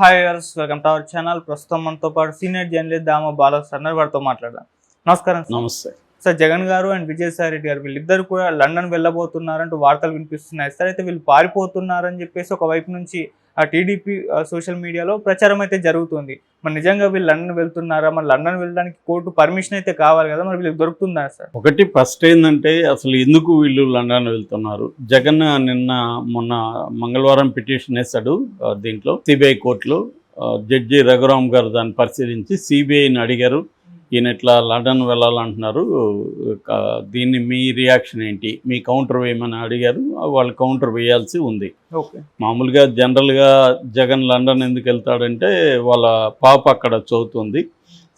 Hi viewers, welcome to our channel. ప్రస్తుతం మనతో పాటు సీనియర్ జర్నలిస్ట్ దామ బాలకృష్ణ వారితో మాట్లాడదాం. నమస్కారం సార్. నమస్తే సార్, జగన్ గారు అండ్ విజయసాయి రెడ్డి గారు వీళ్ళిద్దరు కూడా లండన్ వెళ్ళబోతున్నారంటూ వార్తలు వినిపిస్తున్నాయి సార్. అయితే వీళ్ళు పారిపోతున్నారని చెప్పేసి ఒకవైపు నుంచి ఆ టీడీపీ సోషల్ మీడియాలో ప్రచారం అయితే జరుగుతుంది. మరి నిజంగా వీళ్ళు లండన్ వెళ్తున్నారా? మరి లండన్ వెళ్ళడానికి కోర్టు పర్మిషన్ అయితే కావాలి కదా, మరి వీళ్ళకి దొరుకుతుందా సార్? ఒకటి ఫస్ట్ ఏంటంటే అసలు ఎందుకు వీళ్ళు లండన్ వెళ్తున్నారు? జగన్ మొన్న మంగళవారం పిటిషన్ వేశాడు దీంట్లో సిబిఐ కోర్టులో. జడ్జి రఘురామ్ గారు దాన్ని పరిశీలించి సిబిఐని అడిగారు, ఈయన ఇట్లా లండన్ వెళ్ళాలంటున్నారు, దీన్ని మీ రియాక్షన్ ఏంటి, మీ కౌంటర్ వేయమని అడిగారు. వాళ్ళు కౌంటర్ వేయాల్సి ఉంది. మామూలుగా జనరల్గా జగన్ లండన్ ఎందుకు వెళ్తాడంటే వాళ్ళ పాప అక్కడ చదువుతుంది.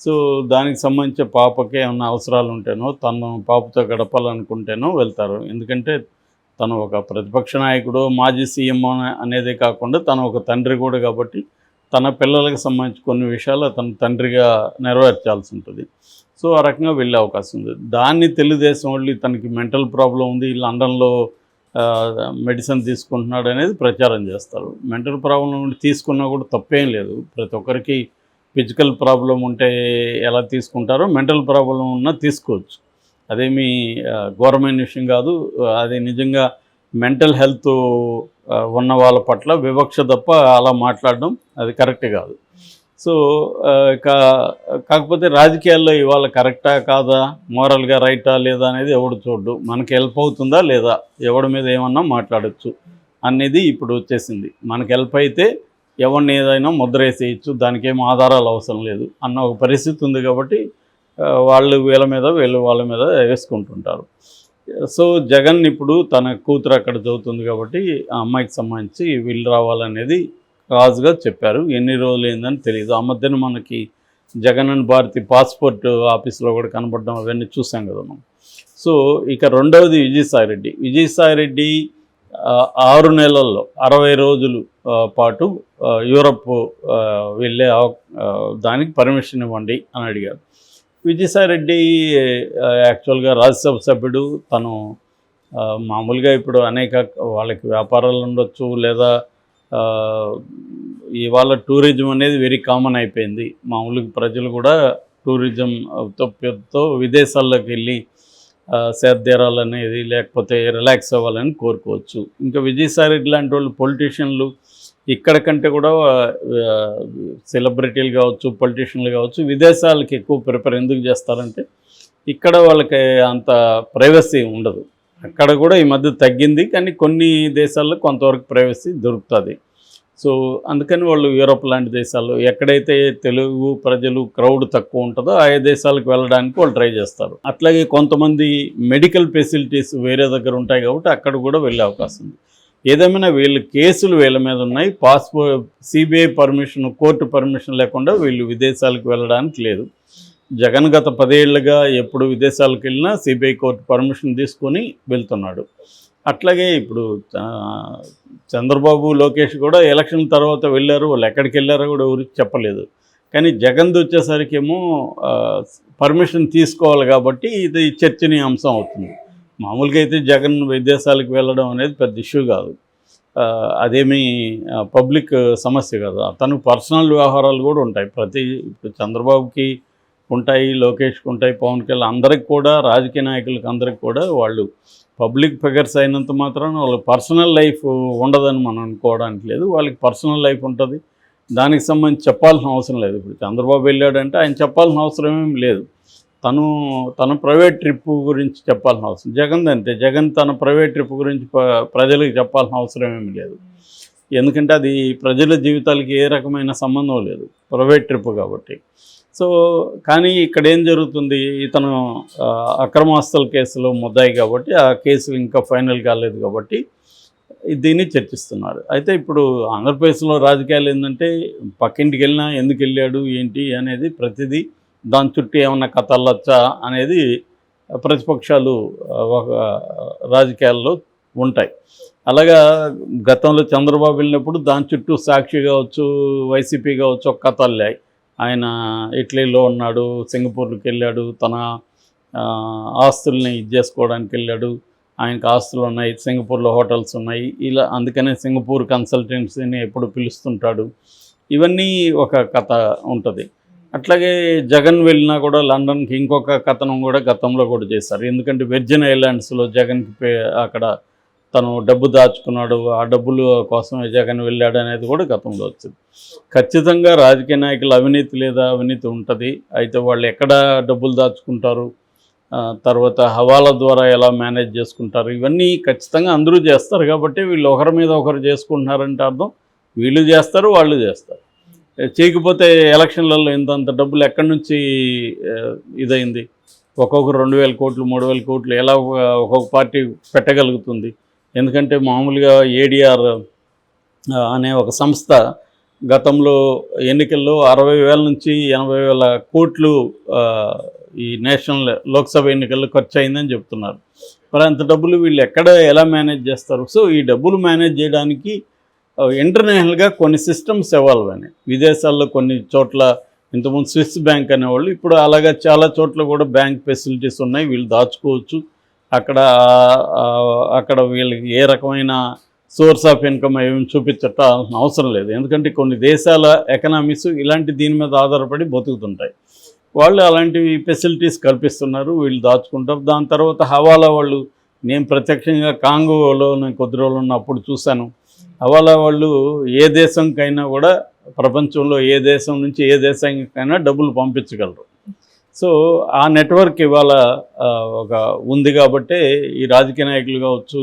సో దానికి సంబంధించి పాపకి ఏమైనా అవసరాలు ఉంటేనో తను పాపతో గడపాలనుకుంటేనో వెళ్తారు. ఎందుకంటే తను ఒక ప్రతిపక్ష నాయకుడు, మాజీ సీఎం అనేదే కాకుండా తను ఒక తండ్రి కూడా కాబట్టి తన పిల్లలకు సంబంధించి కొన్ని విషయాలు తన తండ్రిగా నెరవేర్చాల్సి ఉంటుంది. సో ఆ రకంగా వెళ్ళే అవకాశం ఉంది. దాన్ని తెలుగుదేశం వాళ్ళు తనకి మెంటల్ ప్రాబ్లం ఉంది, లండన్లో మెడిసిన్ తీసుకుంటున్నాడు అనేది ప్రచారం చేస్తారు. మెంటల్ ప్రాబ్లం తీసుకున్నా కూడా తప్పేం లేదు. ప్రతి ఒక్కరికి ఫిజికల్ ప్రాబ్లం ఉంటే ఎలా తీసుకుంటారో మెంటల్ ప్రాబ్లం ఉన్నా తీసుకోవచ్చు. అదేమీ ఘోరమైన విషయం కాదు. అది నిజంగా మెంటల్ హెల్త్ ఉన్న వాళ్ళ పట్ల వివక్ష తప్ప అలా మాట్లాడడం అది కరెక్ట్ కాదు. సో కాకపోతే రాజకీయాల్లో ఇవాళ కరెక్టా కాదా, మోరల్గా రైటా లేదా అనేది ఎవడు చూడ్డు. మనకి హెల్ప్ అవుతుందా లేదా, ఎవడి మీద ఏమన్నా మాట్లాడచ్చు అనేది ఇప్పుడు వచ్చేసింది. మనకి హెల్ప్ అయితే ఎవరిని ఏదైనా ముద్ర వేసేయచ్చు, దానికి ఏం ఆధారాలు అవసరం లేదు అన్న ఒక పరిస్థితి ఉంది. కాబట్టి వాళ్ళు వీళ్ళ మీద వీళ్ళు వాళ్ళ మీద వేసుకుంటుంటారు. సో జగన్ ఇప్పుడు తన కూతురు అక్కడ చదువుతుంది కాబట్టి ఆ అమ్మాయికి సంబంధించి వీళ్ళు రావాలనేది రాజుగా చెప్పారు. ఎన్ని రోజులు ఏందని తెలియదు. ఆ మధ్యన మనకి జగన్ అండ్ భారతి పాస్పోర్ట్ ఆఫీస్లో కూడా కనపడడం అవన్నీ చూసాం కదా మనం. సో ఇక రెండవది విజయసాయిరెడ్డి 6 నెలల్లో 60 రోజులు పాటు యూరప్ వెళ్ళే దానికి పర్మిషన్ ఇవ్వండి అని అడిగారు. విజయసాయిరెడ్డి యాక్చువల్గా రాజ్యసభ సభ్యుడు. తను మామూలుగా ఇప్పుడు అనేక వాళ్ళకి వ్యాపారాలు ఉండొచ్చు, లేదా ఇవాళ టూరిజం అనేది వెరీ కామన్ అయిపోయింది. మామూలుగా ప్రజలు కూడా టూరిజంతో విదేశాల్లోకి వెళ్ళి సేద్తీరాలనేది లేకపోతే రిలాక్స్ అవ్వాలని కోరుకోవచ్చు. ఇంకా విజయసాయిరెడ్డి లాంటి వాళ్ళు పొలిటీషియన్లు ఇక్కడ కంటే కూడా సెలబ్రిటీలు కావచ్చు, పొలిటీషియన్లు కావచ్చు, విదేశాలకి ఎక్కువ ప్రిఫర్ ఎందుకు చేస్తారంటే ఇక్కడ వాళ్ళకి అంత ప్రైవసీ ఉండదు. అక్కడ కూడా ఈ మధ్య తగ్గింది, కానీ కొన్ని దేశాల్లో కొంతవరకు ప్రైవసీ దొరుకుతుంది. సో అందుకని వాళ్ళు యూరోప్ లాంటి దేశాల్లో ఎక్కడైతే తెలుగు ప్రజలు క్రౌడ్ తక్కువ ఉంటుందో ఆయా దేశాలకు వెళ్ళడానికి వాళ్ళు ట్రై చేస్తారు. అట్లాగే కొంతమంది మెడికల్ ఫెసిలిటీస్ వేరే దగ్గర ఉంటాయి కాబట్టి అక్కడ కూడా వెళ్ళే అవకాశం ఉంది. ఏదేమైనా వీళ్ళు కేసులు వీళ్ళ మీద ఉన్నాయి. సిబిఐ పర్మిషన్, కోర్టు పర్మిషన్ లేకుండా వీళ్ళు విదేశాలకు వెళ్ళడానికి లేదు. జగన్ గత 10 ఏళ్ళుగా ఎప్పుడు విదేశాలకు వెళ్ళినా సిబిఐ కోర్టు పర్మిషన్ తీసుకొని వెళ్తున్నాడు. అట్లాగే ఇప్పుడు చంద్రబాబు, లోకేష్ కూడా ఎలక్షన్ తర్వాత వెళ్ళారు. వాళ్ళు ఎక్కడికి వెళ్ళారో కూడా ఎవరికి చెప్పలేదు. కానీ జగన్ది వచ్చేసరికి ఏమో పర్మిషన్ తీసుకోవాలి కాబట్టి ఇది చర్చనీయాంశం అవుతుంది. మామూలుగా అయితే జగన్ విదేశాలకు వెళ్ళడం అనేది పెద్ద ఇష్యూ కాదు. అదేమీ పబ్లిక్ సమస్య కాదు. తనకు పర్సనల్ వ్యవహారాలు కూడా ఉంటాయి. ఇప్పుడు చంద్రబాబుకి ఉంటాయి, లోకేష్కి ఉంటాయి, పవన్ కళ్యాణ్ అందరికి కూడా, రాజకీయ నాయకులకు అందరికి కూడా వాళ్ళు పబ్లిక్ ఫిగర్స్ అయినంత మాత్రాన వాళ్ళకి పర్సనల్ లైఫ్ ఉండదని మనం అనుకోవడానికి లేదు. వాళ్ళకి పర్సనల్ లైఫ్ ఉంటుంది. దానికి సంబంధించి చెప్పాల్సిన అవసరం లేదు. ఇప్పుడు చంద్రబాబు వెళ్ళాడంటే ఆయన చెప్పాల్సిన అవసరం ఏం లేదు. తన ప్రైవేట్ ట్రిప్ గురించి చెప్పాల్సిన అవసరం. జగన్ అంతే. జగన్ తన ప్రైవేట్ ట్రిప్ గురించి ప్రజలకు చెప్పాల్సిన అవసరం ఏమీ లేదు. ఎందుకంటే అది ప్రజల జీవితాలకి ఏ రకమైన సంబంధం లేదు, ప్రైవేట్ ట్రిప్ కాబట్టి. సో కానీ ఇక్కడ ఏం జరుగుతుంది, ఇతను అక్రమాస్తుల కేసులో ముద్దాయి కాబట్టి ఆ కేసు ఇంకా ఫైనల్ కాలేదు కాబట్టి దీన్ని చర్చిస్తున్నారు. అయితే ఇప్పుడు ఆంధ్రప్రదేశ్లో రాజకీయాలు ఏంటంటే పక్కింటికి వెళ్ళినా ఎందుకు వెళ్ళాడు ఏంటి అనేది ప్రతిదీ దాని చుట్టూ ఏమన్నా కథలచ్చా అనేది ప్రతిపక్షాలు రాజకీయాల్లో ఉంటాయి. అలాగా గతంలో చంద్రబాబు వెళ్ళినప్పుడు దాని చుట్టూ సాక్షి కావచ్చు, వైసీపీ కావచ్చు ఒక కథ అల్లాయి. ఆయన ఇటలీలో ఉన్నాడు, సింగపూర్కి వెళ్ళాడు, తన ఆస్తుల్ని ఇది చేసుకోవడానికి వెళ్ళాడు, ఆయనకు ఆస్తులు ఉన్నాయి, సింగపూర్లో హోటల్స్ ఉన్నాయి, ఇలా అందుకనే సింగపూర్ కన్సల్టెన్సీని ఎప్పుడు పిలుస్తుంటాడు. ఇవన్నీ ఒక కథ ఉంటుంది. అట్లాగే జగన్ వెళ్ళినా కూడా లండన్కి ఇంకొక కథనం కూడా గతంలో కూడా చేశారు. ఎందుకంటే విర్జిన్ ఐలాండ్స్లో జగన్కి అక్కడ తను డబ్బు దాచుకున్నాడు, ఆ డబ్బులు కోసమే జగన్ వెళ్ళాడు అనేది కూడా గతంలో వచ్చింది. ఖచ్చితంగా రాజకీయ నాయకులు అవినీతి లేదా అవినీతి ఉంటుంది. అయితే వాళ్ళు ఎక్కడ డబ్బులు దాచుకుంటారు, తర్వాత హవాలా ద్వారా ఎలా మేనేజ్ చేసుకుంటారు, ఇవన్నీ ఖచ్చితంగా అందరూ చేస్తారు. కాబట్టి వీళ్ళు ఒకరి మీద ఒకరు చేసుకుంటున్నారంటే అర్థం వీళ్ళు చేస్తారు, వాళ్ళు చేస్తారు. చేయకపోతే ఎలక్షన్లలో ఇంతంత డబ్బులు ఎక్కడి నుంచి ఇదైంది? ఒక్కొక్కరు 2,000 కోట్లు 3,000 కోట్లు ఎలా ఒక్కొక్క పార్టీ పెట్టగలుగుతుంది? ఎందుకంటే మామూలుగా ఏడిఆర్ అనే ఒక సంస్థ గతంలో ఎన్నికల్లో 60,000 నుంచి 80,000 కోట్లు ఈ నేషనల్ లోక్సభ ఎన్నికల్లో ఖర్చు అయిందని చెప్తున్నారు. మరి అంత డబ్బులు వీళ్ళు ఎక్కడ ఎలా మేనేజ్ చేస్తారు? సో ఈ డబ్బులు మేనేజ్ చేయడానికి ఇంటర్నేషనల్గా కొన్ని సిస్టమ్స్ ఎవాల్వ్ అయినాయి. విదేశాల్లో కొన్ని చోట్ల ఇంతకుముందు స్విస్ బ్యాంక్ అనేవాళ్ళు, ఇప్పుడు అలాగా చాలా చోట్ల కూడా బ్యాంక్ ఫెసిలిటీస్ ఉన్నాయి. వీళ్ళు దాచుకోవచ్చు. అక్కడ వీళ్ళకి ఏ రకమైన సోర్స్ ఆఫ్ ఇన్కమ్ ఏమి చూపించాల్సిన అవసరం లేదు. ఎందుకంటే కొన్ని దేశాల ఎకనామీస్ ఇలాంటి దీని మీద ఆధారపడి బతుకుతుంటాయి. వాళ్ళు అలాంటివి ఫెసిలిటీస్ కల్పిస్తున్నారు, వీళ్ళు దాచుకుంటారు. దాని తర్వాత హవాలా వాళ్ళు, నేను ప్రత్యక్షంగా కాంగోలో నేను కొద్ది రోజులు ఉన్నప్పుడు చూశాను. హవాలా వాళ్ళు ఏ దేశంకైనా కూడా, ప్రపంచంలో ఏ దేశం నుంచి ఏ దేశానికైనా డబ్బులు పంపించగలరు. సో ఆ నెట్వర్క్ ఇవాళ ఒక ఉంది. కాబట్టే ఈ రాజకీయ నాయకులు కావచ్చు,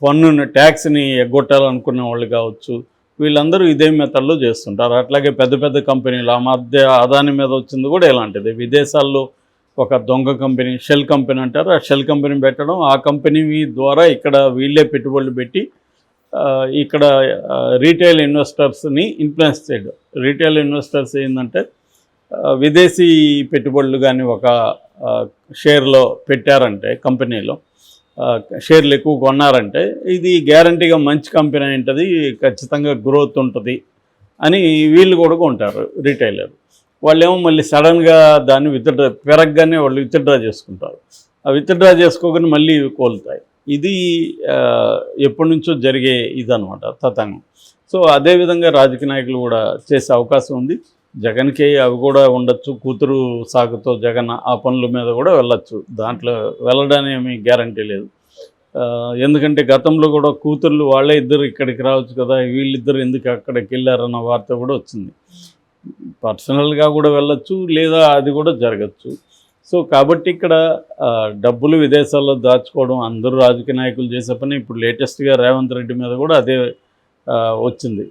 పన్నుని ట్యాక్స్ని ఎగ్గొట్టాలనుకునే వాళ్ళు కావచ్చు, వీళ్ళందరూ ఇదే మెథడ్లో చేస్తుంటారు. అట్లాగే పెద్ద పెద్ద కంపెనీలు, ఆ మధ్య అదాని మీద వచ్చింది కూడా ఇలాంటిది. విదేశాల్లో ఒక దొంగ కంపెనీ, షెల్ కంపెనీ అంటారు, ఆ షెల్ కంపెనీ పెట్టడం, ఆ కంపెనీ ద్వారా ఇక్కడ వీళ్ళే పెట్టుబడులు పెట్టి ఇక్కడ రీటైల్ ఇన్వెస్టర్స్ని ఇన్ఫ్లుయెన్స్ చేయడం. రీటైల్ ఇన్వెస్టర్స్ ఏంటంటే విదేశీ పెట్టుబడులు కానీ ఒక షేర్లో పెట్టారంటే, కంపెనీలో షేర్లు ఎక్కువ కొన్నారంటే ఇది గ్యారంటీగా మంచి కంపెనీ ఉంటుంది, ఖచ్చితంగా గ్రోత్ ఉంటుంది అని వీళ్ళు కూడా కొంటారు రీటైలర్. వాళ్ళేమో మళ్ళీ సడన్గా దాన్ని పెరగగానే వాళ్ళు విత్డ్రా చేసుకుంటారు. ఆ విత్డ్రా చేసుకోగానే మళ్ళీ కోల్తాయి. ఇది ఎప్పటి నుంచో జరిగే ఇదనమాట తతంగం. సో అదేవిధంగా రాజకీయ నాయకులు కూడా చేసే అవకాశం ఉంది. జగన్కి అవి కూడా ఉండొచ్చు. కూతురు సాగుతో జగన్ ఆ పనుల మీద కూడా వెళ్ళొచ్చు. దాంట్లో వెళ్ళడానికి ఏమీ గ్యారంటీ లేదు. ఎందుకంటే గతంలో కూడా కూతుర్లు వాళ్ళే ఇద్దరు ఇక్కడికి రావచ్చు కదా, వీళ్ళిద్దరు ఎందుకు అక్కడికి వెళ్ళారన్న వార్త కూడా వచ్చింది. పర్సనల్గా కూడా వెళ్ళొచ్చు, లేదా అది కూడా జరగచ్చు. సో కాబట్టి ఇక్కడ డబ్బులు విదేశాల్లో దాచుకోవడం అందరూ రాజకీయ నాయకులు చేసే పని. ఇప్పుడు లేటెస్ట్గా రేవంత్ రెడ్డి మీద కూడా అదే వచ్చింది.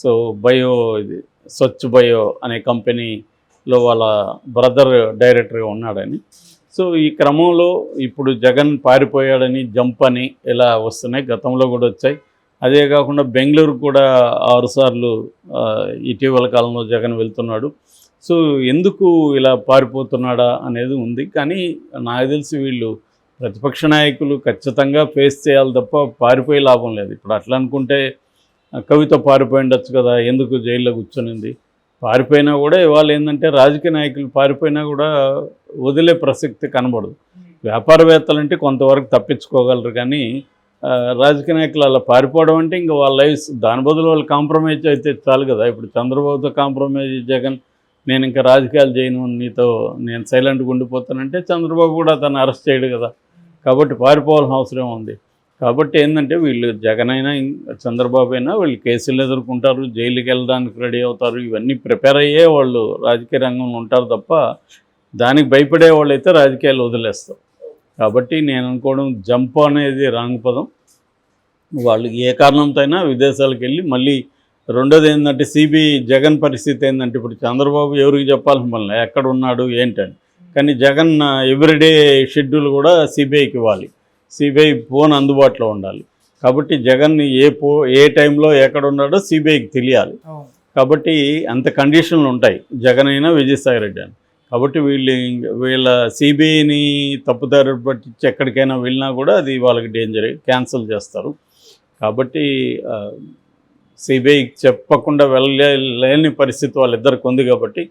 సో ఇది స్వచ్ఛ బయో అనే కంపెనీలో వాళ్ళ బ్రదర్ డైరెక్టర్గా ఉన్నాడని. సో ఈ క్రమంలో ఇప్పుడు జగన్ పారిపోయాడని, జంప్ అని ఇలా వస్తున్నాయి. గతంలో కూడా వచ్చాయి. అదే కాకుండా బెంగళూరు కూడా 6 సార్లు ఇటీవల కాలంలో జగన్ వెళ్తున్నాడు. సో ఎందుకు ఇలా పారిపోతున్నాడా అనేది ఉంది. కానీ నాకు తెలిసి వీళ్ళు ప్రతిపక్ష నాయకులు ఖచ్చితంగా ఫేస్ చేయాలి తప్ప పారిపోయే లాభం లేదు. ఇప్పుడు అట్లా అనుకుంటే కవిత పారిపోయి ఉండొచ్చు కదా, ఎందుకు జైల్లో కూర్చొనింది? పారిపోయినా కూడా ఇవాళ ఏంటంటే రాజకీయ నాయకులు పారిపోయినా కూడా వదిలే ప్రసక్తి కనబడదు. వ్యాపారవేత్తలంటే కొంతవరకు తప్పించుకోగలరు, కానీ రాజకీయ నాయకులు అలా పారిపోవడం అంటే ఇంకా వాళ్ళ లైఫ్, దాని బదులు వాళ్ళు కాంప్రమైజ్ అయితే చాలు కదా. ఇప్పుడు చంద్రబాబుతో కాంప్రమైజ్ జగన్, నేను ఇంకా రాజకీయాలు చేయను, నీతో నేను సైలెంట్గా ఉండిపోతానంటే చంద్రబాబు కూడా తను అరెస్ట్ చేయడు కదా. కాబట్టి పారిపోవాల్సిన అవసరం ఉంది. కాబట్టి ఏంటంటే వీళ్ళు జగన్ అయినా చంద్రబాబు అయినా వీళ్ళు కేసులు ఎదుర్కొంటారు, జైలుకి వెళ్ళడానికి రెడీ అవుతారు. ఇవన్నీ ప్రిపేర్ అయ్యే వాళ్ళు రాజకీయ రంగంలో ఉంటారు తప్ప దానికి భయపడే వాళ్ళు అయితే రాజకీయాలు వదిలేస్తారు. కాబట్టి నేను అనుకోవడం జంప్ అనేది రాంగ్ పదం. వాళ్ళు ఏ కారణంతో అయినా విదేశాలకు వెళ్ళి మళ్ళీ రెండోది ఏంటంటే జగన్ పరిస్థితి ఏంటంటే ఇప్పుడు చంద్రబాబు ఎవరికి చెప్పాల్సిన పని ఎక్కడ ఉన్నాడు ఏంటని, కానీ జగన్ ఎవ్రీడే షెడ్యూల్ కూడా సిబిఐకి ఇవ్వాలి. సిబిఐ ఫోన్ అందుబాటులో ఉండాలి. కాబట్టి జగన్ ఏ టైంలో ఎక్కడ ఉన్నాడో సిబిఐకి తెలియాలి. కాబట్టి అంత కండిషన్లు ఉంటాయి జగన్ అయినా విజయసాయి రెడ్డి అని. కాబట్టి వీళ్ళ సిబిఐని తప్పుదారి పట్టించి ఎక్కడికైనా వెళ్ళినా కూడా అది వాళ్ళకి డేంజరే, క్యాన్సిల్ చేస్తారు. కాబట్టి సిబిఐకి చెప్పకుండా వెళ్ళలేని పరిస్థితి వాళ్ళిద్దరికి ఉంది. కాబట్టి